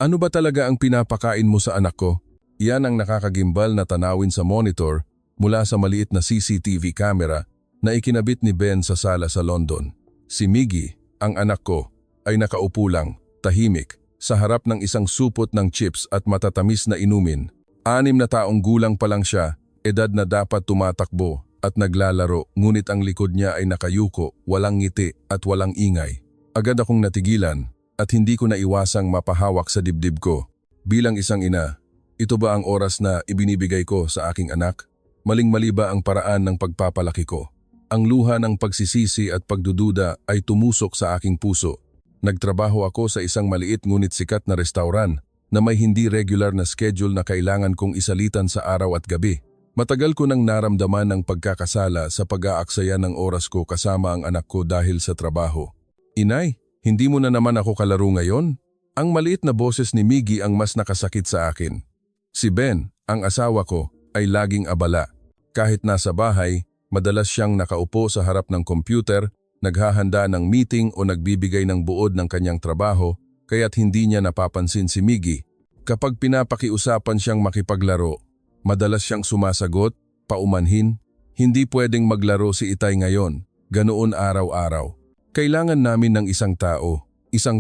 Ano ba talaga ang pinapakain mo sa anak ko? Iyan ang nakakagimbal na tanawin sa monitor mula sa maliit na CCTV camera na ikinabit ni Ben sa sala sa London. Si Miggy, ang anak ko, ay nakaupo lang, tahimik, sa harap ng isang supot ng chips at matatamis na inumin. 6 na taong gulang pa lang siya, edad na dapat tumatakbo at naglalaro, ngunit ang likod niya ay nakayuko, walang ngiti at walang ingay. Agad akong natigilan at hindi ko naiwasang mapahawak sa dibdib ko. Bilang isang ina, ito ba ang oras na ibinibigay ko sa aking anak? Maling-mali ba ang paraan ng pagpapalaki ko? Ang luha ng pagsisisi at pagdududa ay tumusok sa aking puso. Nagtrabaho ako sa isang maliit ngunit sikat na restauran na may hindi regular na schedule na kailangan kong isalitan sa araw at gabi. Matagal ko nang naramdaman ng pagkakasala sa pag-aaksaya ng oras ko kasama ang anak ko dahil sa trabaho. Inay, hindi mo na naman ako kalaro ngayon? Ang maliit na boses ni Miggy ang mas nakasakit sa akin. Si Ben, ang asawa ko, ay laging abala. Kahit nasa bahay, madalas siyang nakaupo sa harap ng computer, naghahanda ng meeting o nagbibigay ng buod ng kanyang trabaho, kaya't hindi niya napapansin si Miggy. Kapag pinapakiusapan siyang makipaglaro, madalas siyang sumasagot, paumanhin, hindi pwedeng maglaro si Itay ngayon, ganoon araw-araw. Kailangan namin ng isang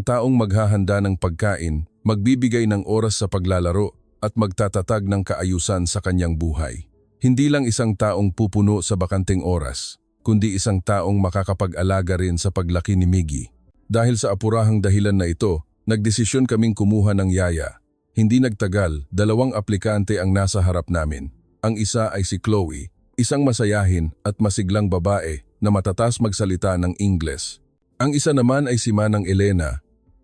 taong maghahanda ng pagkain, magbibigay ng oras sa paglalaro, at magtatatag ng kaayusan sa kanyang buhay. Hindi lang isang taong pupuno sa bakanteng oras, kundi isang taong makakapag-alaga rin sa paglaki ni Miggy. Dahil sa apurahang dahilan na ito, nagdesisyon kaming kumuha ng yaya. Hindi nagtagal, 2 aplikante ang nasa harap namin. Ang isa ay si Chloe, isang masayahin at masiglang babae na matatas magsalita ng Ingles. Ang isa naman ay si Manang Elena,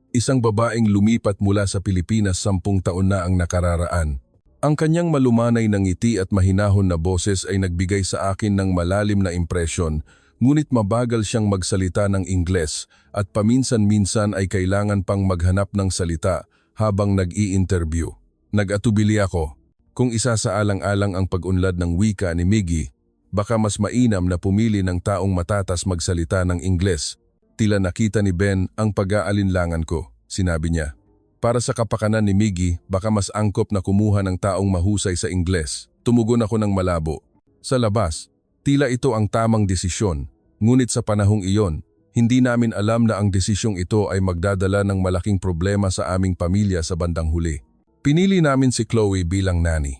isang babaeng lumipat mula sa Pilipinas 10 taon na ang nakararaan. Ang kanyang malumanay na ngiti at mahinahon na boses ay nagbigay sa akin ng malalim na impresyon, ngunit mabagal siyang magsalita ng Ingles at paminsan-minsan ay kailangan pang maghanap ng salita habang nag-i-interview. Nag-atubili ako. Kung isasaalang-alang ang pag-unlad ng wika ni Miggy, baka mas mainam na pumili ng taong matatas magsalita ng Ingles. Tila nakita ni Ben ang pag-aalinlangan ko, sinabi niya. Para sa kapakanan ni Miggy, baka mas angkop na kumuha ng taong mahusay sa Ingles. Tumugon ako ng malabo. Sa labas, tila ito ang tamang desisyon, ngunit sa panahong iyon, hindi namin alam na ang desisyong ito ay magdadala ng malaking problema sa aming pamilya sa bandang huli. Pinili namin si Chloe bilang nanny.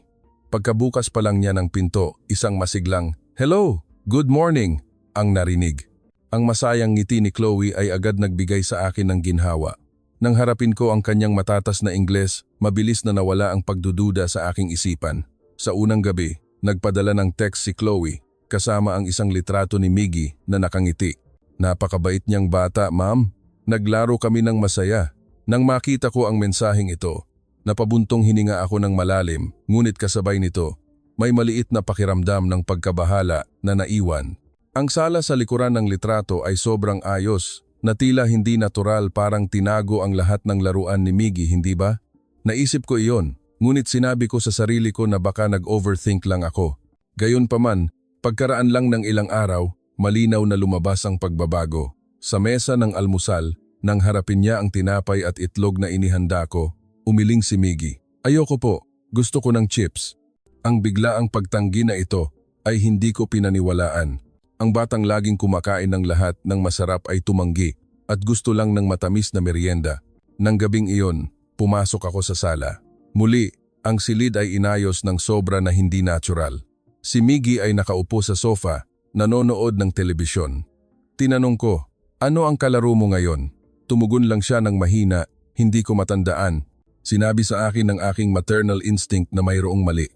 Pagkabukas pa lang niya ng pinto, isang masiglang, "Hello, good morning," ang narinig. Ang masayang ngiti ni Chloe ay agad nagbigay sa akin ng ginhawa. Nang harapin ko ang kanyang matatas na Ingles, mabilis na nawala ang pagdududa sa aking isipan. Sa unang gabi, nagpadala ng text si Chloe, kasama ang isang litrato ni Miggy na nakangiti. "Napakabait niyang bata, ma'am. Naglaro kami ng masaya." Nang makita ko ang mensaheng ito, napabuntong hininga ako ng malalim, ngunit kasabay nito, may maliit na pakiramdam ng pagkabahala na naiwan. Ang sala sa likuran ng litrato ay sobrang ayos, na tila hindi natural, parang tinago ang lahat ng laruan ni Miggy, hindi ba? Naisip ko iyon, ngunit sinabi ko sa sarili ko na baka nag-overthink lang ako. Gayunpaman, pagkaraan lang ng ilang araw, malinaw na lumabas ang pagbabago. Sa mesa ng almusal, nang harapin niya ang tinapay at itlog na inihanda ko, umiling si Miggy. "Ayoko po, gusto ko ng chips." Ang biglaang pagtanggi na ito ay hindi ko pinaniwalaan. Ang batang laging kumakain ng lahat ng masarap ay tumanggi at gusto lang ng matamis na merienda. Nang gabing iyon, pumasok ako sa sala. Muli, ang silid ay inayos ng sobra na hindi natural. Si Miggy ay nakaupo sa sofa, nanonood ng telebisyon. Tinanong ko, "Ano ang kalaro mo ngayon?" Tumugon lang siya ng mahina, "Hindi ko matandaan." Sinabi sa akin ng aking maternal instinct na mayroong mali.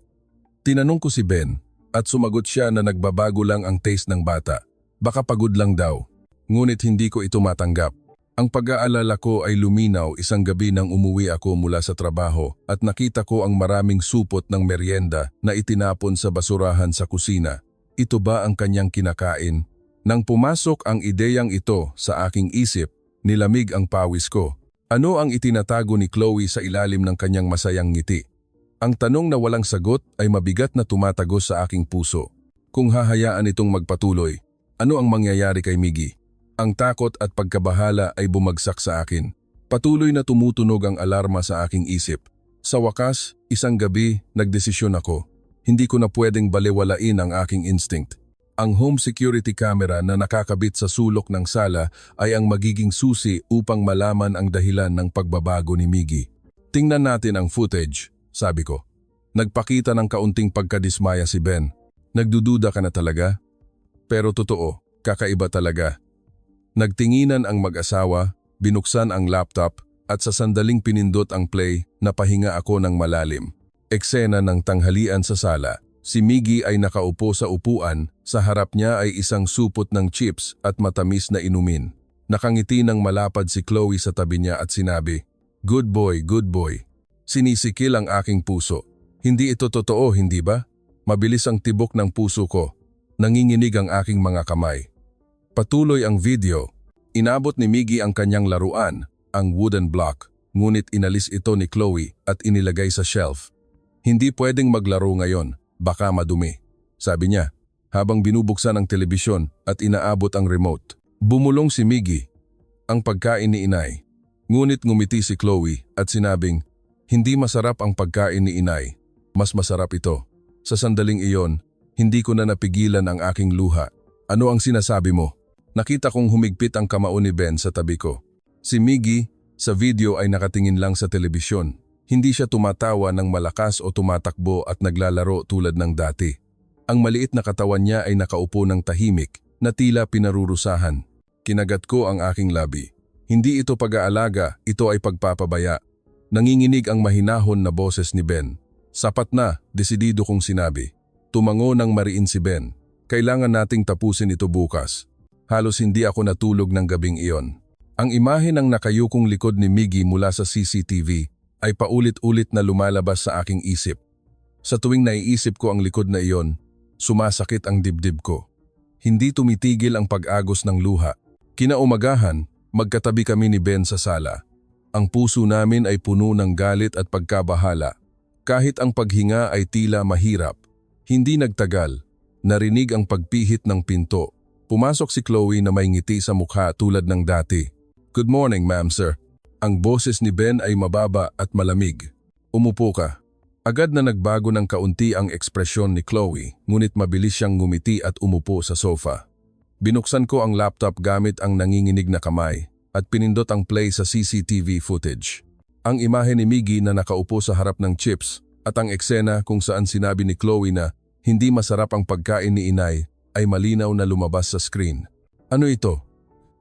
Tinanong ko si Ben, at sumagot siya na nagbabago lang ang taste ng bata. Baka pagod lang daw. Ngunit hindi ko ito matanggap. Ang pag-aalala ko ay luminaw isang gabi nang umuwi ako mula sa trabaho at nakita ko ang maraming supot ng merienda na itinapon sa basurahan sa kusina. Ito ba ang kanyang kinakain? Nang pumasok ang ideyang ito sa aking isip, nilamig ang pawis ko. Ano ang itinatago ni Chloe sa ilalim ng kanyang masayang ngiti? Ang tanong na walang sagot ay mabigat na tumatagos sa aking puso. Kung hahayaan itong magpatuloy, ano ang mangyayari kay Miggy? Ang takot at pagkabahala ay bumagsak sa akin. Patuloy na tumutunog ang alarma sa aking isip. Sa wakas, isang gabi, nagdesisyon ako. Hindi ko na pwedeng balewalain ang aking instinct. Ang home security camera na nakakabit sa sulok ng sala ay ang magiging susi upang malaman ang dahilan ng pagbabago ni Miggy. Tingnan natin ang footage, sabi ko. Nagpakita ng kaunting pagkadismaya si Ben. Nagdududa ka na talaga? Pero totoo, kakaiba talaga. Nagtinginan ang mag-asawa, binuksan ang laptop at sa sandaling pinindot ang play, napahinga ako ng malalim. Eksena ng tanghalian sa sala. Si Miggy ay nakaupo sa upuan, sa harap niya ay isang supot ng chips at matamis na inumin. Nakangiti ng malapad si Chloe sa tabi niya at sinabi, "Good boy, good boy." Sinisikil ang aking puso. Hindi ito totoo, hindi ba? Mabilis ang tibok ng puso ko. Nanginginig ang aking mga kamay. Patuloy ang video. Inabot ni Miggy ang kanyang laruan, ang wooden block, ngunit inalis ito ni Chloe at inilagay sa shelf. "Hindi pwedeng maglaro ngayon, baka madumi," sabi niya, habang binubuksan ang telebisyon at inaabot ang remote. Bumulong si Miggy, ang pagkain ni inay. Ngunit ngumiti si Chloe at sinabing, "Hindi masarap ang pagkain ni inay, mas masarap ito." Sa sandaling iyon, hindi ko na napigilan ang aking luha. "Ano ang sinasabi mo?" Nakita kong humigpit ang kamao ni Ben sa tabi ko. Si Miggy, sa video ay nakatingin lang sa telebisyon. Hindi siya tumatawa ng malakas o tumatakbo at naglalaro tulad ng dati. Ang maliit na katawan niya ay nakaupo ng tahimik, na tila pinarurusahan. Kinagat ko ang aking labi. Hindi ito pag-aalaga, ito ay pagpapabaya. Nanginginig ang mahinahon na boses ni Ben. "Sapat na," desidido kong sinabi. Tumango ng mariin si Ben. "Kailangan nating tapusin ito bukas." Halos hindi ako natulog ng gabing iyon. Ang imahe ng nakayukong likod ni Miggy mula sa CCTV ay paulit-ulit na lumalabas sa aking isip. Sa tuwing naiisip ko ang likod na iyon, sumasakit ang dibdib ko. Hindi tumitigil ang pag-agos ng luha. Kinaumagahan, magkatabi kami ni Ben sa sala. Ang puso namin ay puno ng galit at pagkabahala. Kahit ang paghinga ay tila mahirap. Hindi nagtagal. Narinig ang pagpihit ng pinto. Pumasok si Chloe na may ngiti sa mukha tulad ng dati. "Good morning, ma'am, sir." Ang boses ni Ben ay mababa at malamig. "Umupo ka." Agad na nagbago ng kaunti ang ekspresyon ni Chloe, ngunit mabilis siyang ngumiti at umupo sa sofa. Binuksan ko ang laptop gamit ang nanginginig na kamay at pinindot ang play sa CCTV footage. Ang imahe ni Miggy na nakaupo sa harap ng chips at ang eksena kung saan sinabi ni Chloe na hindi masarap ang pagkain ni inay ay malinaw na lumabas sa screen. Ano ito?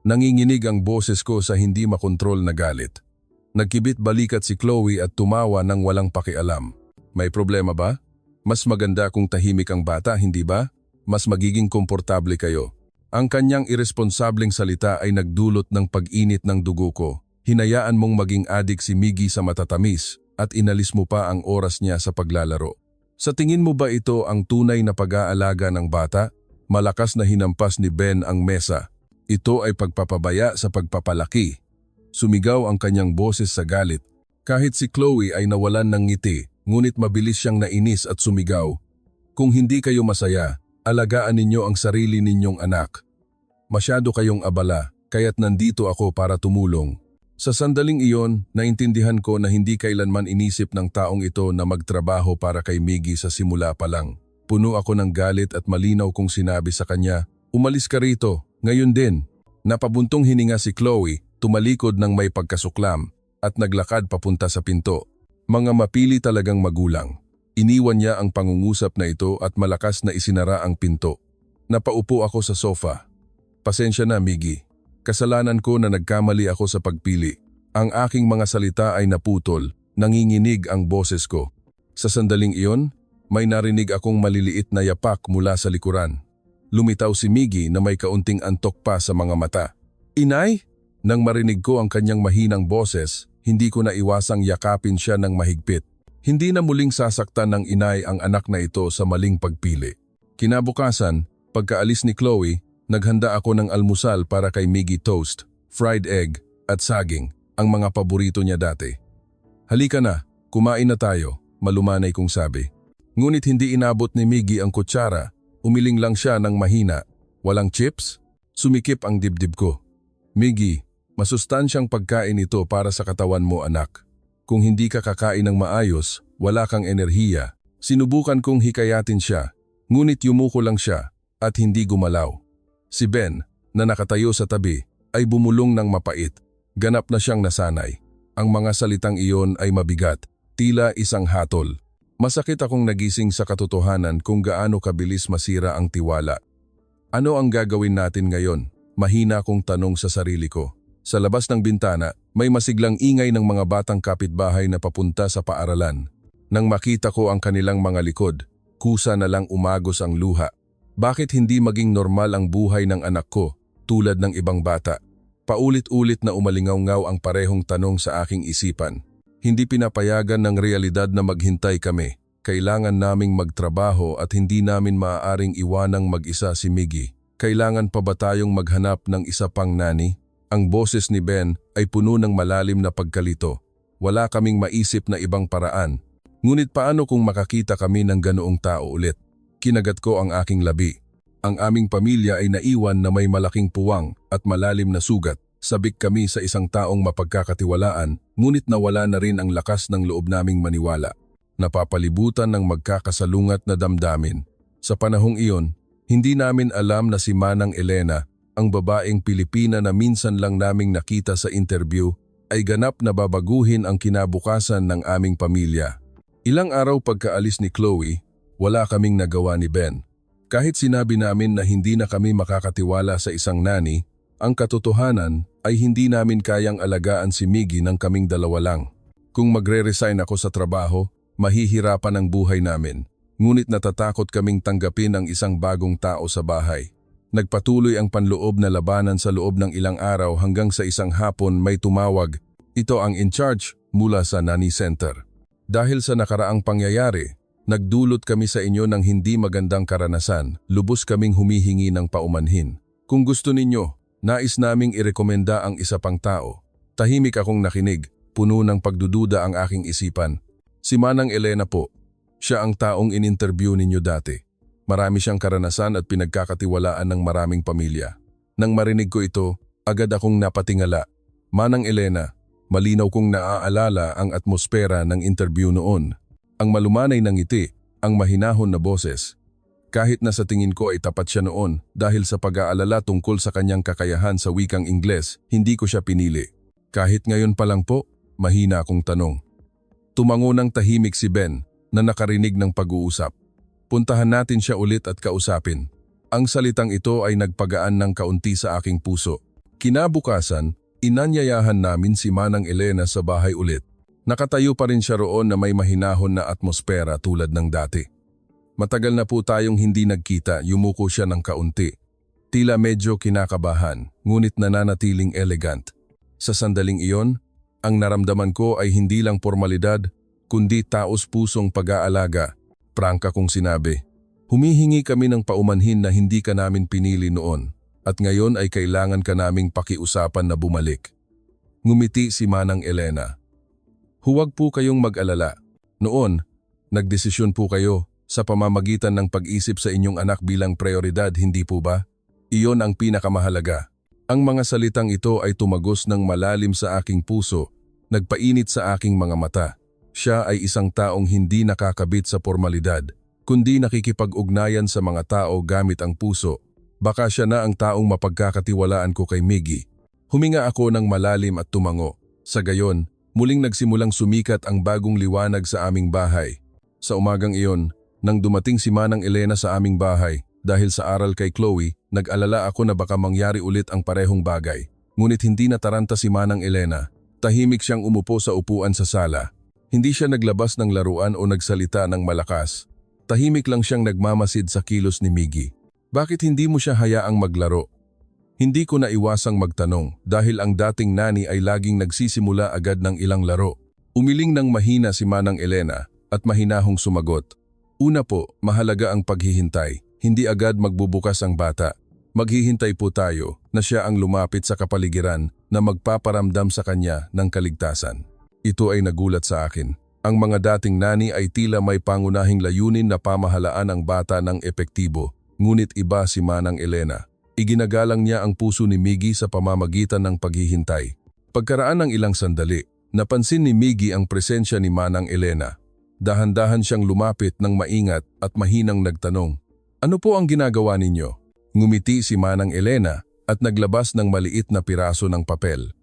Nanginginig ang boses ko sa hindi makontrol na galit. Nagkibit balikat si Chloe at tumawa ng walang pakialam. "May problema ba? Mas maganda kung tahimik ang bata, hindi ba? Mas magiging komportable kayo." Ang kanyang iresponsableng salita ay nagdulot ng pag-init ng dugo ko. Hinayaan mong maging adik si Miggy sa matatamis at inalis mo pa ang oras niya sa paglalaro. Sa tingin mo ba ito ang tunay na pag-aalaga ng bata? Malakas na hinampas ni Ben ang mesa. "Ito ay pagpapabaya sa pagpapalaki." Sumigaw ang kanyang boses sa galit. Kahit si Chloe ay nawalan ng ngiti, ngunit mabilis siyang nainis at sumigaw. "Kung hindi kayo masaya, alagaan ninyo ang sarili ninyong anak. Masyado kayong abala, kaya't nandito ako para tumulong." Sa sandaling iyon, naintindihan ko na hindi kailanman inisip ng taong ito na magtrabaho para kay Miggy sa simula pa lang. Puno ako ng galit at malinaw kong sinabi sa kanya, "Umalis ka rito, ngayon din." Napabuntong hininga si Chloe, tumalikod ng may pagkasuklam at naglakad papunta sa pinto. Mga mapili talagang magulang. Iniwan niya ang pangungusap na ito at malakas na isinara ang pinto. Napaupo ako sa sofa. "Pasensya na, Miggy. Kasalanan ko na nagkamali ako sa pagpili." Ang aking mga salita ay naputol, nanginginig ang boses ko. Sa sandaling iyon, may narinig akong maliliit na yapak mula sa likuran. Lumitaw si Miggy na may kaunting antok pa sa mga mata. "Inay?" Nang marinig ko ang kanyang mahinang boses, hindi ko na iwasang yakapin siya ng mahigpit. Hindi na muling sasaktan ng inay ang anak na ito sa maling pagpili. Kinabukasan, pagkaalis ni Chloe, naghanda ako ng almusal para kay Miggy: toast, fried egg at saging, ang mga paborito niya dati. "Halika na, kumain na tayo," malumanay kong sabi. Ngunit hindi inabot ni Miggy ang kutsara, umiling lang siya ng mahina. "Walang chips?" Sumikip ang dibdib ko. "Miggy, Masustansyang pagkain ito para sa katawan mo, anak. Kung hindi ka kakain ng maayos, wala kang enerhiya. Sinubukan kong hikayatin siya, ngunit yumuko lang siya at hindi gumalaw. Si Ben, na nakatayo sa tabi, ay bumulong ng mapait. Ganap na siyang nasanay. Ang mga salitang iyon ay mabigat, tila isang hatol. Masakit akong nagising sa katotohanan kung gaano kabilis masira ang tiwala. Ano ang gagawin natin ngayon? Mahina kong tanong sa sarili ko. Sa labas ng bintana, may masiglang ingay ng mga batang kapitbahay na papunta sa paaralan. Nang makita ko ang kanilang mga likod, kusa na lang umagos ang luha. Bakit hindi maging normal ang buhay ng anak ko, tulad ng ibang bata? Paulit-ulit na umalingaw-ngaw ang parehong tanong sa aking isipan. Hindi pinapayagan ng realidad na maghintay kami. Kailangan naming magtrabaho at hindi namin maaaring iwanang mag-isa si Miggy. Kailangan pa ba tayong maghanap ng isa pang nani? Ang boses ni Ben ay puno ng malalim na pagkalito. Wala kaming maisip na ibang paraan. Ngunit paano kung makakita kami ng ganoong tao ulit? Kinagat ko ang aking labi. Ang aming pamilya ay naiwan na may malaking puwang at malalim na sugat. Sabik kami sa isang taong mapagkakatiwalaan, ngunit nawala na rin ang lakas ng loob naming maniwala. Napapalibutan ng magkakasalungat na damdamin. Sa panahong iyon, hindi namin alam na si Manang Elena, ang babaeng Pilipina na minsan lang naming nakita sa interview, ay ganap na babaguhin ang kinabukasan ng aming pamilya. Ilang araw pagkaalis ni Chloe, wala kaming nagawa ni Ben. Kahit sinabi namin na hindi na kami makakatiwala sa isang nani, ang katotohanan ay hindi namin kayang alagaan si Miggy ng kaming dalawa lang. Kung magre-resign ako sa trabaho, mahihirapan ang buhay namin. Ngunit natatakot kaming tanggapin ang isang bagong tao sa bahay. Nagpatuloy ang panloob na labanan sa loob ng ilang araw hanggang sa isang hapon may tumawag. Ito ang in charge mula sa Nanny Center. Dahil sa nakaraang pangyayari, nagdulot kami sa inyo ng hindi magandang karanasan. Lubos kaming humihingi ng paumanhin. Kung gusto ninyo, nais naming irekomenda ang isa pang tao. Tahimik akong nakinig, puno ng pagdududa ang aking isipan. Si Manang Elena po. Siya ang taong in-interview ninyo dati. Marami siyang karanasan at pinagkakatiwalaan ng maraming pamilya. Nang marinig ko ito, agad akong napatingala. Manang Elena, malinaw kong naaalala ang atmosfera ng interview noon. Ang malumanay ng ngiti, ang mahinahon na boses. Kahit na sa tingin ko ay tapat siya noon dahil sa pag-aalala tungkol sa kanyang kakayahan sa wikang Ingles, hindi ko siya pinili. Kahit ngayon pa lang po, mahina akong tanong. Tumango ng tahimik si Ben na nakarinig ng pag-uusap. Puntahan natin siya ulit at kausapin. Ang salitang ito ay nagpagaan ng kaunti sa aking puso. Kinabukasan, inanyayahan namin si Manang Elena sa bahay ulit. Nakatayo pa rin siya roon na may mahinahon na atmosfera tulad ng dati. Matagal na po tayong hindi nagkita, yumuko siya ng kaunti. Tila medyo kinakabahan, ngunit nananatiling elegant. Sa sandaling iyon, ang naramdaman ko ay hindi lang formalidad, kundi taos-pusong pag-aalaga. Prangka kong sinabi, humihingi kami ng paumanhin na hindi ka namin pinili noon at ngayon ay kailangan ka naming pakiusapan na bumalik. Ngumiti si Manang Elena. Huwag po kayong mag-alala. Noon, nagdesisyon po kayo sa pamamagitan ng pag-isip sa inyong anak bilang prioridad, hindi po ba? Iyon ang pinakamahalaga. Ang mga salitang ito ay tumagos ng malalim sa aking puso, nagpainit sa aking mga mata. Siya ay isang taong hindi nakakabit sa formalidad, kundi nakikipag-ugnayan sa mga tao gamit ang puso. Baka siya na ang taong mapagkakatiwalaan ko kay Miggy. Huminga ako ng malalim at tumango. Sa gayon, muling nagsimulang sumikat ang bagong liwanag sa aming bahay. Sa umagang iyon, nang dumating si Manang Elena sa aming bahay, dahil sa aral kay Chloe, nag-alala ako na baka mangyari ulit ang parehong bagay. Ngunit hindi nataranta si Manang Elena. Tahimik siyang umupo sa upuan sa sala. Hindi siya naglabas ng laruan o nagsalita ng malakas. Tahimik lang siyang nagmamasid sa kilos ni Miggy. Bakit hindi mo siya hayaang maglaro? Hindi ko naiwasang magtanong dahil ang dating nani ay laging nagsisimula agad ng ilang laro. Umiling ng mahina si Manang Elena at mahinahong sumagot. Una po, mahalaga ang paghihintay. Hindi agad magbubukas ang bata. Maghihintay po tayo na siya ang lumapit sa kapaligiran na magpaparamdam sa kanya ng kaligtasan. Ito ay nagulat sa akin. Ang mga dating nani ay tila may pangunahing layunin na pamahalaan ang bata ng epektibo. Ngunit iba si Manang Elena. Iginagalang niya ang puso ni Miggy sa pamamagitan ng paghihintay. Pagkaraan ng ilang sandali, napansin ni Miggy ang presensya ni Manang Elena. Dahan-dahan siyang lumapit ng maingat at mahinang nagtanong, "Ano po ang ginagawa ninyo?" Ngumiti si Manang Elena at naglabas ng maliit na piraso ng papel.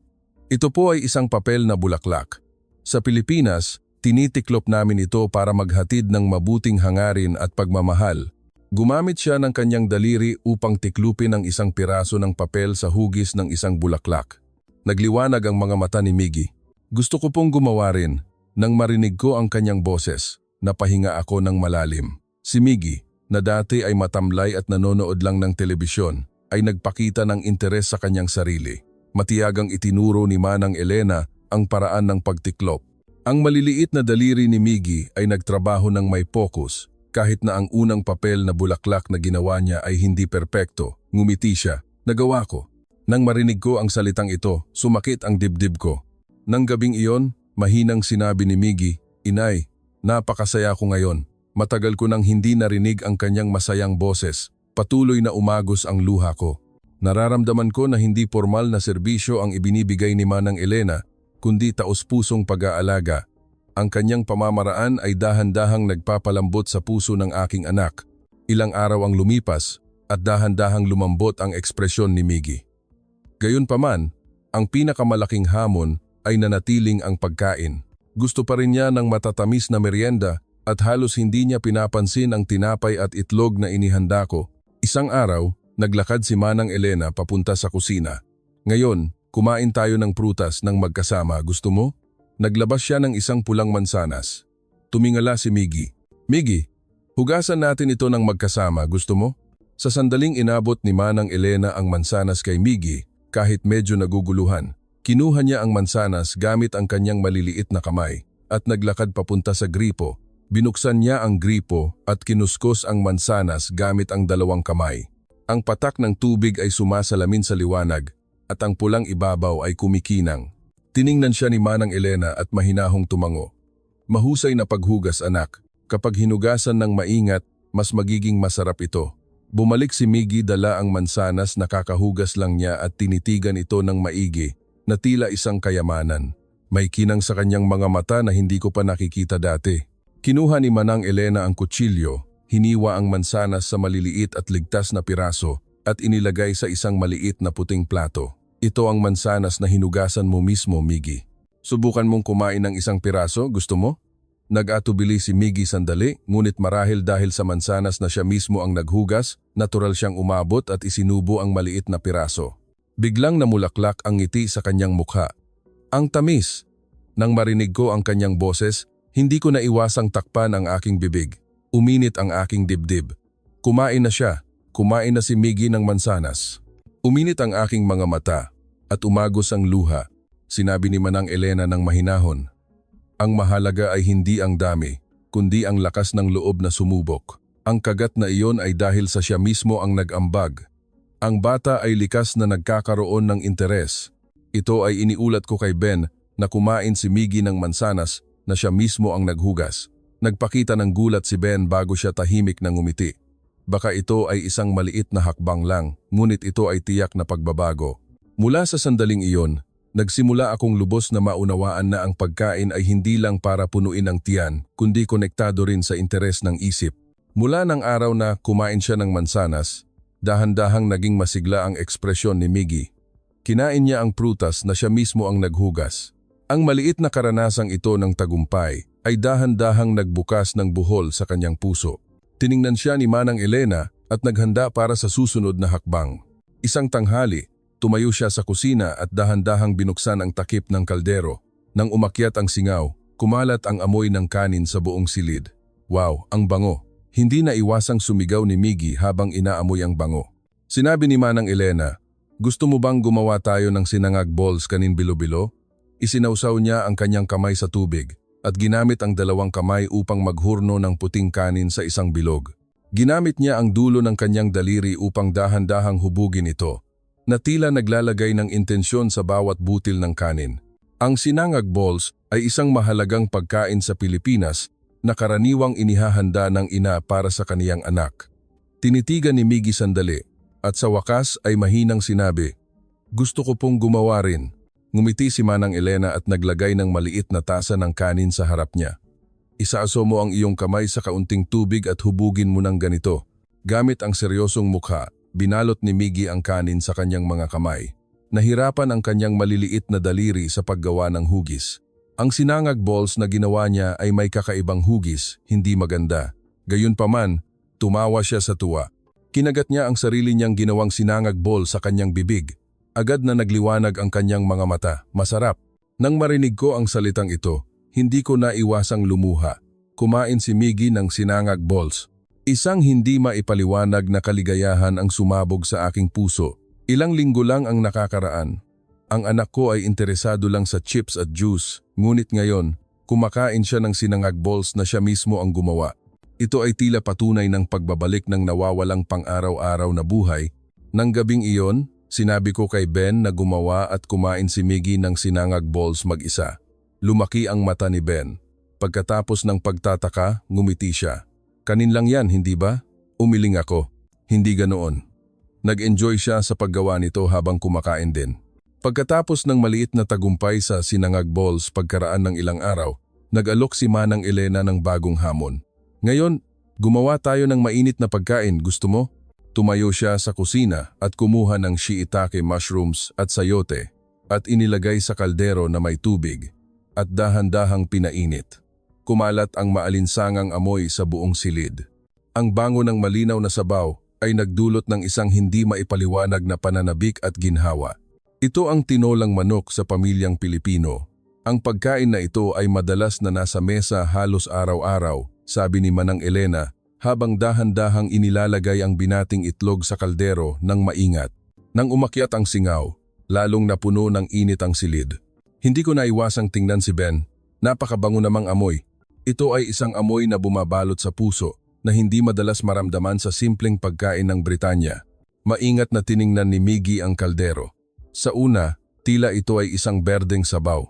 "Ito po ay isang papel na bulaklak. Sa Pilipinas, tinitiklop namin ito para maghatid ng mabuting hangarin at pagmamahal." Gumamit siya ng kanyang daliri upang tiklupin ang isang piraso ng papel sa hugis ng isang bulaklak. Nagliwanag ang mga mata ni Miggy. "Gusto ko pong gumawa rin." Nang marinig ko ang kanyang boses, napahinga ako ng malalim. Si Miggy, na dati ay matamlay at nanonood lang ng telebisyon, ay nagpakita ng interes sa kanyang sarili. Matiyagang itinuro ni Manang Elena ang paraan ng pagtiklop. Ang maliliit na daliri ni Miggy ay nagtrabaho ng may focus. Kahit na ang unang papel na bulaklak na ginawa niya ay hindi perpekto, ngumiti siya. "Nagawa ko." Nang marinig ko ang salitang ito, sumakit ang dibdib ko. Nang gabing iyon, mahinang sinabi ni Miggy, "Inay, napakasaya ko ngayon. Matagal ko nang hindi narinig ang kanyang masayang boses. Patuloy na umagos ang luha ko. Nararamdaman ko na hindi formal na serbisyo ang ibinibigay ni Manang Elena, kundi taos-pusong pag-aalaga. Ang kanyang pamamaraan ay dahan-dahang nagpapalambot sa puso ng aking anak. Ilang araw ang lumipas at dahan-dahang lumambot ang ekspresyon ni Miggy. Gayunpaman, ang pinakamalaking hamon ay nanatiling ang pagkain. Gusto pa rin niya ng matatamis na merienda at halos hindi niya pinapansin ang tinapay at itlog na inihanda ko. Isang araw, naglakad si Manang Elena papunta sa kusina. "Ngayon, kumain tayo ng prutas ng magkasama, gusto mo?" Naglabas siya ng isang pulang mansanas. Tumingala si Miggy. "Miggy, hugasan natin ito ng magkasama, gusto mo?" Sa sandaling inabot ni Manang Elena ang mansanas kay Miggy, kahit medyo naguguluhan, kinuha niya ang mansanas gamit ang kanyang maliliit na kamay at naglakad papunta sa gripo. Binuksan niya ang gripo at kinuskos ang mansanas gamit ang dalawang kamay. Ang patak ng tubig ay sumasalamin sa liwanag at ang pulang ibabaw ay kumikinang. Tiningnan siya ni Manang Elena at mahinahong tumango. "Mahusay na paghugas, anak. Kapag hinugasan ng maingat, mas magiging masarap ito." Bumalik si Miggy, dala ang mansanas na kakahugas lang niya at tinitigan ito ng maigi na tila isang kayamanan. May kinang sa kanyang mga mata na hindi ko pa nakikita dati. Kinuha ni Manang Elena ang kutsilyo, hiniwa ang mansanas sa maliliit at ligtas na piraso at inilagay sa isang maliit na puting plato. "Ito ang mansanas na hinugasan mo mismo, Miggy. Subukan mong kumain ng isang piraso, gusto mo?" Nag-atubili si Miggy sandali, ngunit marahil dahil sa mansanas na siya mismo ang naghugas, natural siyang umabot at isinubo ang maliit na piraso. Biglang namulaklak ang ngiti sa kanyang mukha. "Ang tamis!" Nang marinig ko ang kanyang boses, hindi ko naiwasang takpan ang aking bibig. Uminit ang aking dibdib. Kumain na siya. Kumain na si Miggy ng mansanas. Uminit ang aking mga mata at umagos ang luha. Sinabi ni Manang Elena ng mahinahon, "Ang mahalaga ay hindi ang dami, kundi ang lakas ng loob na sumubok. Ang kagat na iyon ay dahil sa siya mismo ang nag-ambag. Ang bata ay likas na nagkakaroon ng interes. Ito ay iniulat ko kay Ben na kumain si Miggy ng mansanas na siya mismo ang naghugas." Nagpakita ng gulat si Ben bago siya tahimik na ngumiti. Baka ito ay isang maliit na hakbang lang, ngunit ito ay tiyak na pagbabago. Mula sa sandaling iyon, nagsimula akong lubos na maunawaan na ang pagkain ay hindi lang para punuin ang tiyan, kundi konektado rin sa interes ng isip. Mula ng araw na kumain siya ng mansanas, dahan-dahang naging masigla ang ekspresyon ni Miggy. Kinain niya ang prutas na siya mismo ang naghugas. Ang maliit na karanasang ito ng tagumpay ay dahan-dahang nagbukas ng buhol sa kanyang puso. Tiningnan siya ni Manang Elena at naghanda para sa susunod na hakbang. Isang tanghali, tumayo siya sa kusina at dahan-dahang binuksan ang takip ng kaldero. Nang umakyat ang singaw, kumalat ang amoy ng kanin sa buong silid. "Wow, ang bango!" Hindi na iwasang sumigaw ni Miggy habang inaamoy ang bango. Sinabi ni Manang Elena, "Gusto mo bang gumawa tayo ng sinangag balls kanin bilo-bilo?" Isinawsaw niya ang kanyang kamay sa tubig at ginamit ang dalawang kamay upang maghurno ng puting kanin sa isang bilog. Ginamit niya ang dulo ng kanyang daliri upang dahan-dahang hubugin ito, na tila naglalagay ng intensyon sa bawat butil ng kanin. Ang sinangag balls ay isang mahalagang pagkain sa Pilipinas na karaniwang inihahanda ng ina para sa kaniyang anak. Tinitigan ni Miggy sandali, At sa wakas ay mahinang sinabi, "Gusto ko pong gumawa rin." Ngumiti si Manang Elena at naglagay ng maliit na tasa ng kanin sa harap niya. "Isaaso mo ang iyong kamay sa kaunting tubig at hubugin mo ng ganito." Gamit ang seryosong mukha, binalot ni Miggy ang kanin sa kanyang mga kamay. Nahirapan ang kanyang maliliit na daliri sa paggawa ng hugis. Ang sinangag balls na ginawa niya ay may kakaibang hugis, hindi maganda. Gayunpaman, tumawa siya sa tuwa. Kinagat niya ang sarili niyang ginawang sinangag ball sa kanyang bibig. Agad na nagliwanag ang kanyang mga mata. Masarap. Nang marinig ko ang salitang ito, hindi ko na iwasang lumuha. Kumain si Miggy ng sinangag balls. Isang hindi maipaliwanag na kaligayahan ang sumabog sa aking puso. Ilang linggo lang ang nakakaraan. Ang anak ko ay interesado lang sa chips at juice, ngunit ngayon, kumakain siya ng sinangag balls na siya mismo ang gumawa. Ito ay tila patunay ng pagbabalik ng nawawalang pang-araw-araw na buhay. Nang gabing iyon, sinabi ko kay Ben na gumawa at kumain si Miggy ng sinangag balls mag-isa. Lumaki ang mata ni Ben. Pagkatapos ng pagtataka, ngumiti siya. "Kanin lang yan, hindi ba?" Umiling ako. "Hindi ganoon." Nag-enjoy siya sa paggawa nito habang kumakain din. Pagkatapos ng maliit na tagumpay sa sinangag balls pagkaraan ng ilang araw, nag-alok si Manang Elena ng bagong hamon. "Ngayon, gumawa tayo ng mainit na pagkain, gusto mo?" Tumayo siya sa kusina at kumuha ng shiitake mushrooms at sayote at inilagay sa kaldero na may tubig at dahan-dahang pinainit. Kumalat ang maalinsangang amoy sa buong silid. Ang bango ng malinaw na sabaw ay nagdulot ng isang hindi maipaliwanag na pananabik at ginhawa. Ito ang tinolang manok sa pamilyang Pilipino. Ang pagkain na ito ay madalas na nasa mesa halos araw-araw, sabi ni Manang Elena, habang dahan-dahang inilalagay ang binating itlog sa kaldero ng maingat. Nang umakyat ang singaw, lalong napuno ng init ang silid. Hindi ko naiwasang tingnan si Ben. Napakabango namang amoy. Ito ay isang amoy na bumabalot sa puso na hindi madalas maramdaman sa simpleng pagkain ng Britanya. Maingat na tiningnan ni Miggy ang kaldero. Sa una, tila ito ay isang berdeng sabaw.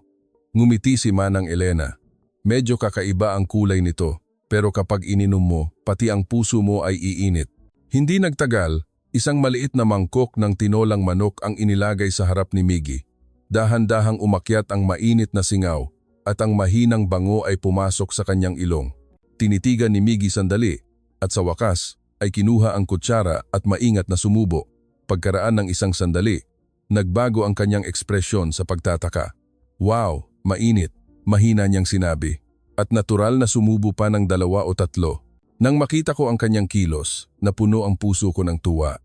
Ngumiti si Manang Elena. "Medyo kakaiba ang kulay nito. Pero kapag ininom mo, pati ang puso mo ay iinit." Hindi nagtagal, isang maliit na mangkok ng tinolang manok ang inilagay sa harap ni Miggy. Dahan-dahang umakyat ang mainit na singaw at ang mahinang bango ay pumasok sa kanyang ilong. Tinitigan ni Miggy sandali at sa wakas ay kinuha ang kutsara at maingat na sumubo. Pagkaraan ng isang sandali, nagbago ang kanyang ekspresyon sa pagtataka. "Wow, mainit," mahina niyang sinabi. At natural na sumubo pa ng 2 o 3. Nang makita ko ang kanyang kilos, napuno ang puso ko ng tuwa.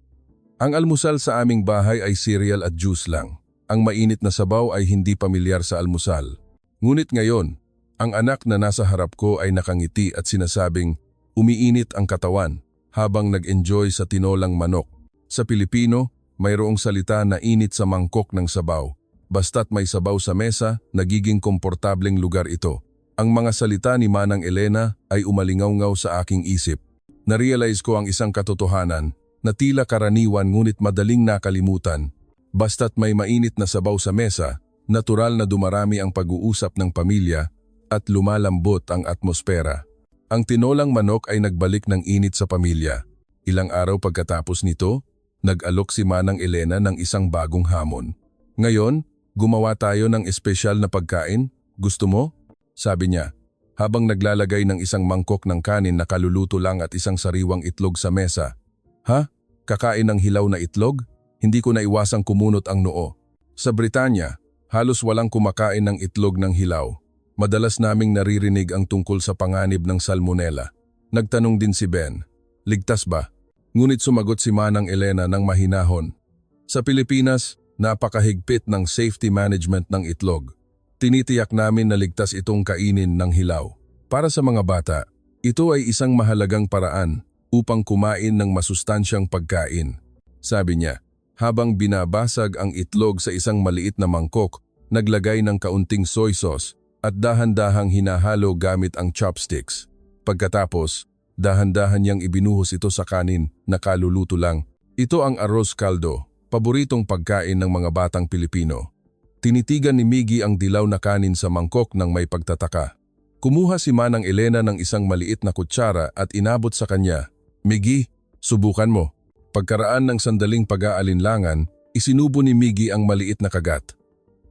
Ang almusal sa aming bahay ay cereal at juice lang. Ang mainit na sabaw ay hindi pamilyar sa almusal. Ngunit ngayon, ang anak na nasa harap ko ay nakangiti at sinasabing umiinit ang katawan habang nag-enjoy sa tinolang manok. Sa Pilipino, mayroong salita na init sa mangkok ng sabaw. Basta't may sabaw sa mesa, nagiging komportableng lugar ito. Ang mga salita ni Manang Elena ay umalingaw-ngaw sa aking isip. Narealize ko ang isang katotohanan na tila karaniwan ngunit madaling nakalimutan. Basta't may mainit na sabaw sa mesa, natural na dumarami ang pag-uusap ng pamilya at lumalambot ang atmosfera. Ang tinolang manok ay nagbalik ng init sa pamilya. Ilang araw pagkatapos nito, nag-alok si Manang Elena ng isang bagong hamon. "Ngayon, gumawa tayo ng espesyal na pagkain. Gusto mo?" Sabi niya, habang naglalagay ng isang mangkok ng kanin na kaluluto lang at isang sariwang itlog sa mesa. "Ha? Kakain ng hilaw na itlog?" Hindi ko naiwasang kumunot ang noo. Sa Britanya, halos walang kumakain ng itlog ng hilaw. Madalas naming naririnig ang tungkol sa panganib ng salmonella. Nagtanong din si Ben, "Ligtas ba?" Ngunit sumagot si Manang Elena ng mahinahon. Sa Pilipinas, napakahigpit ng safety management ng itlog. Tinitiyak namin na ligtas itong kainin ng hilaw. Para sa mga bata, ito ay isang mahalagang paraan upang kumain ng masustansyang pagkain. Sabi niya, habang binabasag ang itlog sa isang maliit na mangkok, naglagay ng kaunting soy sauce at dahan-dahang hinahalo gamit ang chopsticks. Pagkatapos, dahan-dahan niyang ibinuhos ito sa kanin na kaluluto lang. Ito ang arroz caldo, paboritong pagkain ng mga batang Pilipino. Tinitigan ni Miggy ang dilaw na kanin sa mangkok ng may pagtataka. Kumuha si Manang Elena ng isang maliit na kutsara at inabot sa kanya. "Miggy, subukan mo." Pagkaraan ng sandaling pag-aalinlangan, isinubo ni Miggy ang maliit na kagat.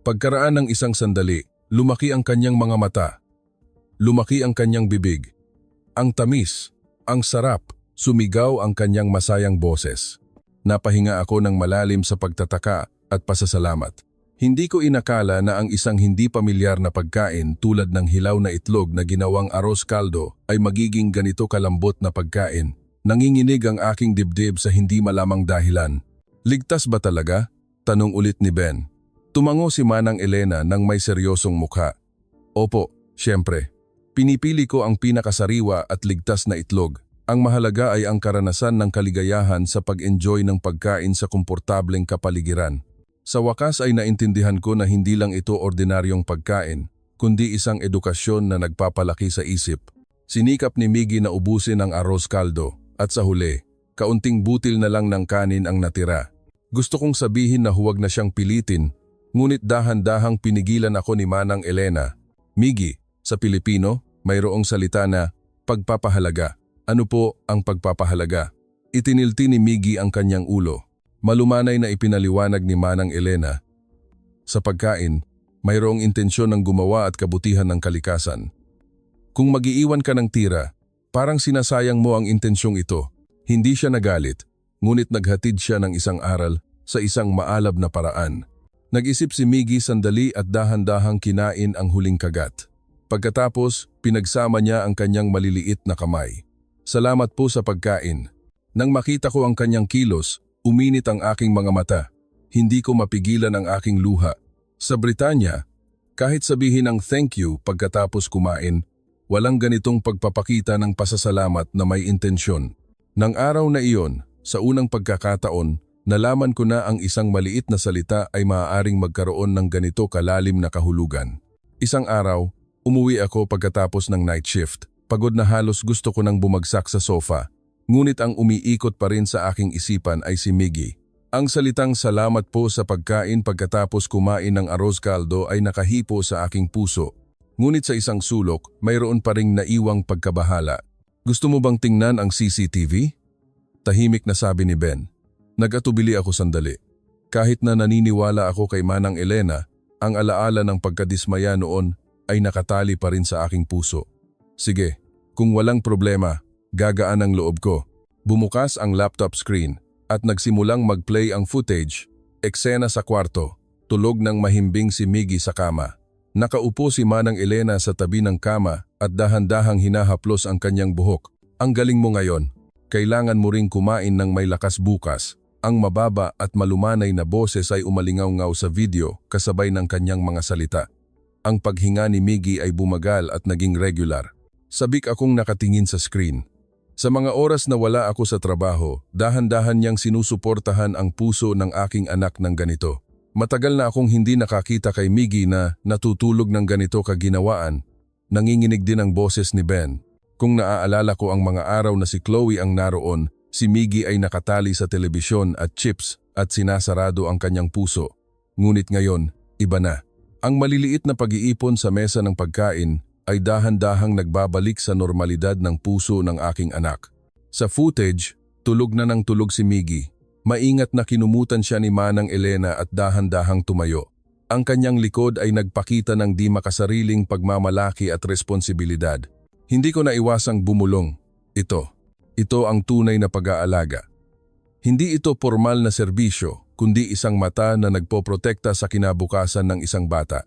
Pagkaraan ng isang sandali, lumaki ang kanyang mga mata. Lumaki ang kanyang bibig. Ang tamis, ang sarap, sumigaw ang kanyang masayang boses. Napahinga ako ng malalim sa pagtataka at pasasalamat. Hindi ko inakala na ang isang hindi pamilyar na pagkain tulad ng hilaw na itlog na ginawang arroz caldo ay magiging ganito kalambot na pagkain. Nanginginig ang aking dibdib sa hindi malamang dahilan. Ligtas ba talaga? Tanong ulit ni Ben. Tumango si Manang Elena nang may seryosong mukha. Opo, siyempre. Pinipili ko ang pinakasariwa at ligtas na itlog. Ang mahalaga ay ang karanasan ng kaligayahan sa pag-enjoy ng pagkain sa komportableng kapaligiran. Sa wakas ay naintindihan ko na hindi lang ito ordinaryong pagkain, kundi isang edukasyon na nagpapalaki sa isip. Sinikap ni Miggy na ubusin ang arroz caldo at sa huli, kaunting butil na lang ng kanin ang natira. Gusto kong sabihin na huwag na siyang pilitin, ngunit dahan-dahang pinigilan ako ni Manang Elena. Miggy, sa Pilipino, mayroong salita na pagpapahalaga. Ano po ang pagpapahalaga? Itinilti ni Miggy ang kanyang ulo. Malumanay na ipinaliwanag ni Manang Elena. Sa pagkain, mayroong intensyon ng gumawa at kabutihan ng kalikasan. Kung mag-iiwan ka ng tira, parang sinasayang mo ang intensyong ito. Hindi siya nagalit, ngunit naghatid siya ng isang aral sa isang maalab na paraan. Nag-isip si Miggy sandali at dahan-dahang kinain ang huling kagat. Pagkatapos, pinagsama niya ang kanyang maliliit na kamay. Salamat po sa pagkain. Nang makita ko ang kanyang kilos, uminit ang aking mga mata. Hindi ko mapigilan ang aking luha. Sa Britanya, kahit sabihin ang thank you pagkatapos kumain, walang ganitong pagpapakita ng pasasalamat na may intensyon. Nang araw na iyon, sa unang pagkakataon, nalaman ko na ang isang maliit na salita ay maaaring magkaroon ng ganito kalalim na kahulugan. Isang araw, umuwi ako pagkatapos ng night shift. Pagod na halos gusto ko nang bumagsak sa sofa. Ngunit ang umiikot pa rin sa aking isipan ay si Miggy. Ang salitang salamat po sa pagkain pagkatapos kumain ng arroz caldo ay nakahipo sa aking puso. Ngunit sa isang sulok, mayroon pa ring naiwang pagkabahala. Gusto mo bang tingnan ang CCTV? Tahimik na sabi ni Ben. Nag-atubili ako sandali. Kahit na naniniwala ako kay Manang Elena, ang alaala ng pagkadismaya noon ay nakatali pa rin sa aking puso. Sige, kung walang problema, gagaan ang loob ko. Bumukas ang laptop screen at nagsimulang mag-play ang footage. Eksena sa kwarto, tulog ng mahimbing si Miggy sa kama. Nakaupo si Manang Elena sa tabi ng kama at dahan-dahang hinahaplos ang kanyang buhok. Ang galing mo ngayon. Kailangan mo ring kumain ng may lakas bukas. Ang mababa at malumanay na boses ay umalingaw-ngaw sa video kasabay ng kanyang mga salita. Ang paghinga ni Miggy ay bumagal at naging regular. Sabik akong nakatingin sa screen. Sa mga oras na wala ako sa trabaho, dahan-dahan niyang sinusuportahan ang puso ng aking anak ng ganito. Matagal na akong hindi nakakita kay Miggy na natutulog ng ganito kaginawaan. Nanginginig din ang boses ni Ben. Kung naaalala ko ang mga araw na si Chloe ang naroon, si Miggy ay nakatali sa telebisyon at chips at sinasarado ang kanyang puso. Ngunit ngayon, iba na. Ang maliliit na pag-iipon sa mesa ng pagkain ay dahan-dahang nagbabalik sa normalidad ng puso ng aking anak. Sa footage, tulog na ng tulog si Miggy. Maingat na kinumutan siya ni Manang Elena at dahan-dahang tumayo. Ang kanyang likod ay nagpakita ng di makasariling pagmamalaki at responsibilidad. Hindi ko naiwasang bumulong. Ito ang tunay na pag-aalaga. Hindi ito formal na serbisyo, kundi isang mata na nagpoprotekta sa kinabukasan ng isang bata.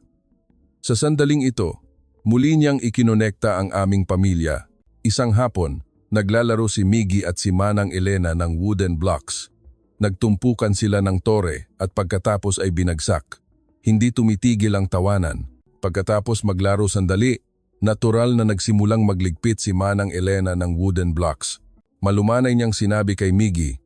Sa sandaling ito, muli niyang ikinonekta ang aming pamilya. Isang hapon, naglalaro si Miggy at si Manang Elena ng wooden blocks. Nagtumpukan sila ng tore at pagkatapos ay binagsak. Hindi tumitigil ang tawanan. Pagkatapos maglaro sandali, natural na nagsimulang magligpit si Manang Elena ng wooden blocks. Malumanay niyang sinabi kay Miggy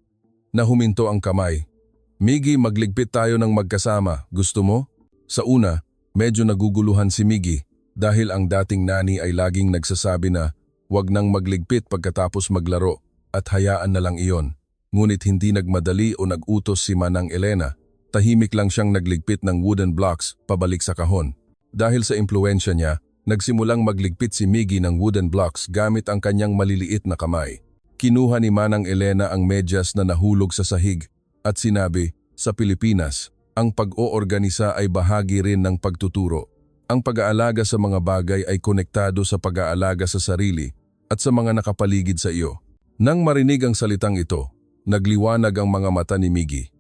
na huminto ang kamay. Miggy, magligpit tayo ng magkasama. Gusto mo? Sa una, medyo naguguluhan si Miggy dahil ang dating nani ay laging nagsasabi na huwag nang magligpit pagkatapos maglaro at hayaan na lang iyon. Ngunit hindi nagmadali o nagutos si Manang Elena. Tahimik lang siyang nagligpit ng wooden blocks pabalik sa kahon. Dahil sa impluensya niya, nagsimulang magligpit si Miggy ng wooden blocks gamit ang kanyang maliliit na kamay. Kinuha ni Manang Elena ang medyas na nahulog sa sahig at sinabi, sa Pilipinas, ang pag-oorganisa ay bahagi rin ng pagtuturo. Ang pag-aalaga sa mga bagay ay konektado sa pag-aalaga sa sarili at sa mga nakapaligid sa iyo. Nang marinig ang salitang ito, nagliwanag ang mga mata ni Miggy.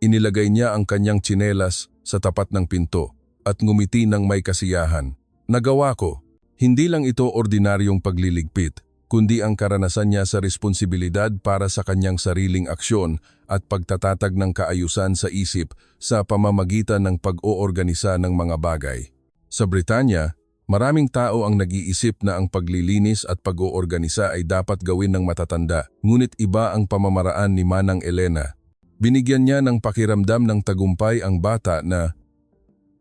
Inilagay niya ang kanyang tsinelas sa tapat ng pinto at ngumiti ng may kasiyahan. Nagawa ko. Hindi lang ito ordinaryong pagliligpit, kundi ang karanasan niya sa responsibilidad para sa kanyang sariling aksyon at pagtatatag ng kaayusan sa isip sa pamamagitan ng pag-oorganisa ng mga bagay. Sa Britanya, maraming tao ang nag-iisip na ang paglilinis at pag-oorganisa ay dapat gawin ng matatanda, ngunit iba ang pamamaraan ni Manang Elena. Binigyan niya ng pakiramdam ng tagumpay ang bata na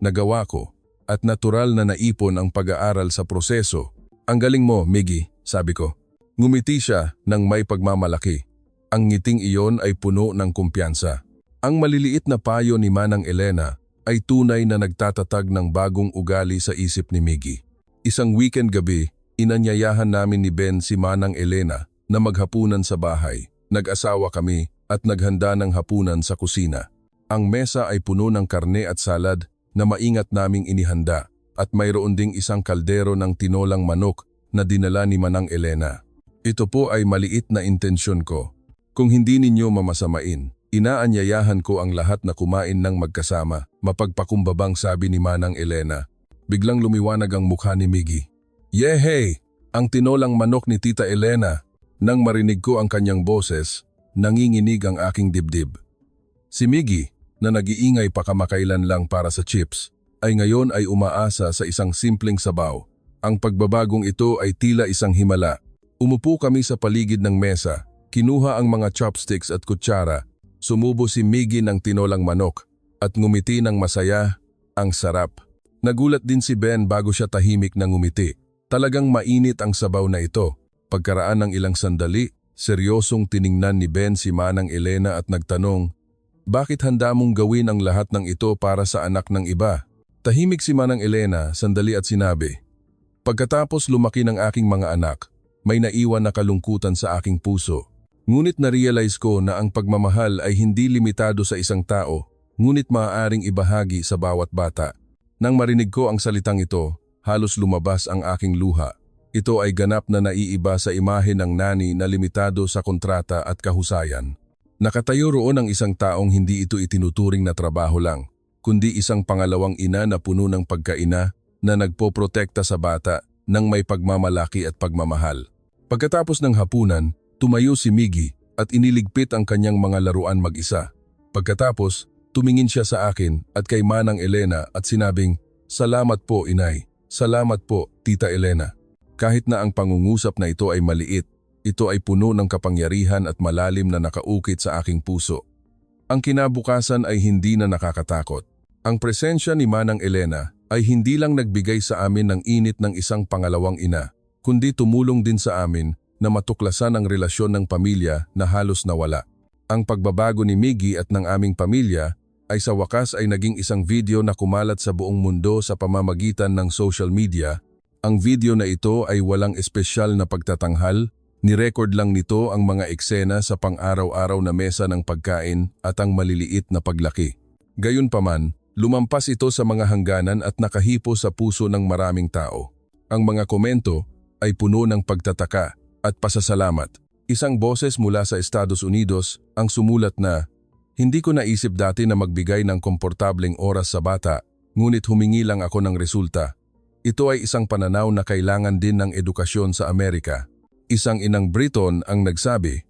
nagawa ko at natural na naipon ang pag-aaral sa proseso. Ang galing mo, Miggy, sabi ko. Ngumiti siya ng may pagmamalaki. Ang ngiting iyon ay puno ng kumpiyansa. Ang maliliit na payo ni Manang Elena ay tunay na nagtatatag ng bagong ugali sa isip ni Miggy. Isang weekend gabi, inanyayahan namin ni Ben si Manang Elena na maghapunan sa bahay. Nag-asawa kami at naghanda ng hapunan sa kusina. Ang mesa ay puno ng karne at salad na maingat naming inihanda at mayroon ding isang kaldero ng tinolang manok na dinala ni Manang Elena. Ito po ay maliit na intensyon ko. Kung hindi ninyo mamasamain, inaanyayahan ko ang lahat na kumain ng magkasama, mapagpakumbabang sabi ni Manang Elena. Biglang lumiwanag ang mukha ni Miggy. Yehey! Ang tinolang manok ni Tita Elena. Nang marinig ko ang kanyang boses, nanginginig ang aking dibdib. Si Miggy, na nag-iingay pa kamakailan lang para sa chips, ay ngayon ay umaasa sa isang simpleng sabaw. Ang pagbabagong ito ay tila isang himala. Umupo kami sa paligid ng mesa, kinuha ang mga chopsticks at kutsara, sumubo si Miggy ng tinolang manok, at ngumiti ng masaya, ang sarap. Nagulat din si Ben bago siya tahimik na ngumiti. Talagang mainit ang sabaw na ito. Pagkaraan ng ilang sandali, seryosong tiningnan ni Ben si Manang Elena at nagtanong, bakit handa mong gawin ang lahat ng ito para sa anak ng iba? Tahimik si Manang Elena sandali at sinabi, pagkatapos lumaki ng aking mga anak, may naiwan na kalungkutan sa aking puso. Ngunit na-realize ko na ang pagmamahal ay hindi limitado sa isang tao, ngunit maaaring ibahagi sa bawat bata. Nang marinig ko ang salitang ito, halos lumabas ang aking luha. Ito ay ganap na naiiba sa imahe ng nani na limitado sa kontrata at kahusayan. Nakatayo roon ang isang taong hindi ito itinuturing na trabaho lang, kundi isang pangalawang ina na puno ng pagkaina na nagpoprotekta sa bata ng may pagmamalaki at pagmamahal. Pagkatapos ng hapunan, tumayo si Miggy at iniligpit ang kanyang mga laruan mag-isa. Pagkatapos, tumingin siya sa akin at kay Manang Elena at sinabing, salamat po, Inay. Salamat po, Tita Elena. Kahit na ang pangungusap na ito ay maliit, ito ay puno ng kapangyarihan at malalim na nakaukit sa aking puso. Ang kinabukasan ay hindi na nakakatakot. Ang presensya ni Manang Elena ay hindi lang nagbigay sa amin ng init ng isang pangalawang ina, kundi tumulong din sa amin na matuklasan ang relasyon ng pamilya na halos nawala. Ang pagbabago ni Miggy at ng aming pamilya ay sa wakas ay naging isang video na kumalat sa buong mundo sa pamamagitan ng social media. Ang video na ito ay walang espesyal na pagtatanghal, ni-record lang nito ang mga eksena sa pang-araw-araw na mesa ng pagkain at ang maliliit na paglaki. Gayunpaman, lumampas ito sa mga hangganan at nakahipo sa puso ng maraming tao. Ang mga komento ay puno ng pagtataka at pasasalamat. Isang boses mula sa Estados Unidos ang sumulat na, hindi ko naisip dati na magbigay ng komportableng oras sa bata, ngunit humingi lang ako ng resulta. Ito ay isang pananaw na kailangan din ng edukasyon sa Amerika. Isang inang Briton ang nagsabi,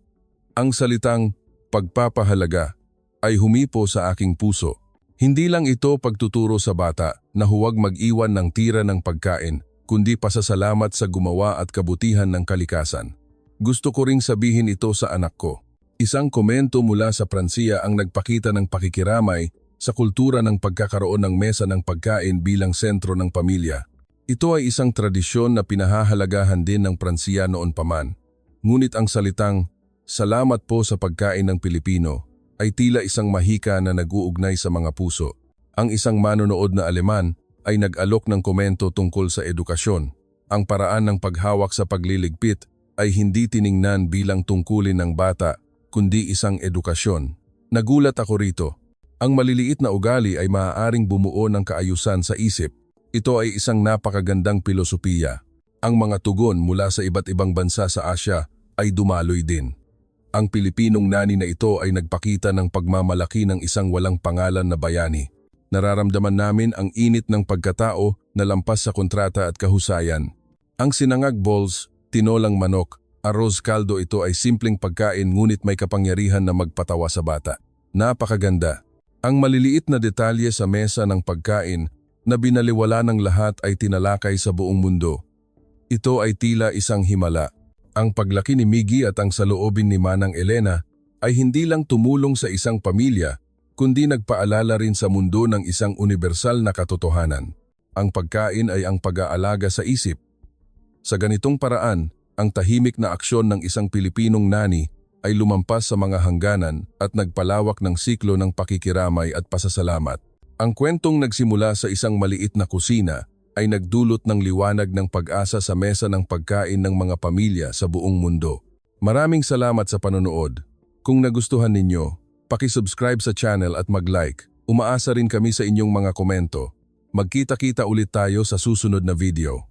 ang salitang pagpapahalaga ay humipo sa aking puso. Hindi lang ito pagtuturo sa bata na huwag mag-iwan ng tira ng pagkain, kundi pasasalamat sa gumawa at kabutihan ng kalikasan. Gusto ko ring sabihin ito sa anak ko. Isang komento mula sa Pransiya ang nagpakita ng pakikiramay sa kultura ng pagkakaroon ng mesa ng pagkain bilang sentro ng pamilya. Ito ay isang tradisyon na pinahahalagahan din ng Pransiya noon pa man. Ngunit ang salitang, salamat po sa pagkain ng Pilipino, ay tila isang mahika na nag-uugnay sa mga puso. Ang isang manonood na Aleman ay nag-alok ng komento tungkol sa edukasyon. Ang paraan ng paghawak sa pagliligpit ay hindi tiningnan bilang tungkulin ng bata, kundi isang edukasyon. Nagulat ako rito. Ang maliliit na ugali ay maaaring bumuo ng kaayusan sa isip. Ito ay isang napakagandang pilosopiya. Ang mga tugon mula sa iba't ibang bansa sa Asya ay dumaloy din. Ang Pilipinong nani na ito ay nagpakita ng pagmamalaki ng isang walang pangalan na bayani. Nararamdaman namin ang init ng pagkatao na lampas sa kontrata at kahusayan. Ang sinangag balls, tinolang manok, arroz caldo, ito ay simpleng pagkain ngunit may kapangyarihan na magpatawa sa bata. Napakaganda. Ang maliliit na detalye sa mesa ng pagkain na binaliwala ng lahat ay tinalakay sa buong mundo. Ito ay tila isang himala. Ang paglaki ni Miggy at ang saloobin ni Manang Elena ay hindi lang tumulong sa isang pamilya, kundi nagpaalala rin sa mundo ng isang universal na katotohanan. Ang pagkain ay ang pag-aalaga sa isip. Sa ganitong paraan, ang tahimik na aksyon ng isang Pilipinong nani ay lumampas sa mga hangganan at nagpalawak ng siklo ng pakikiramay at pasasalamat. Ang kwentong nagsimula sa isang maliit na kusina ay nagdulot ng liwanag ng pag-asa sa mesa ng pagkain ng mga pamilya sa buong mundo. Maraming salamat sa panonood. Kung nagustuhan ninyo, paki-subscribe sa channel at mag-like. Umaasa rin kami sa inyong mga komento. Magkita-kita ulit tayo sa susunod na video.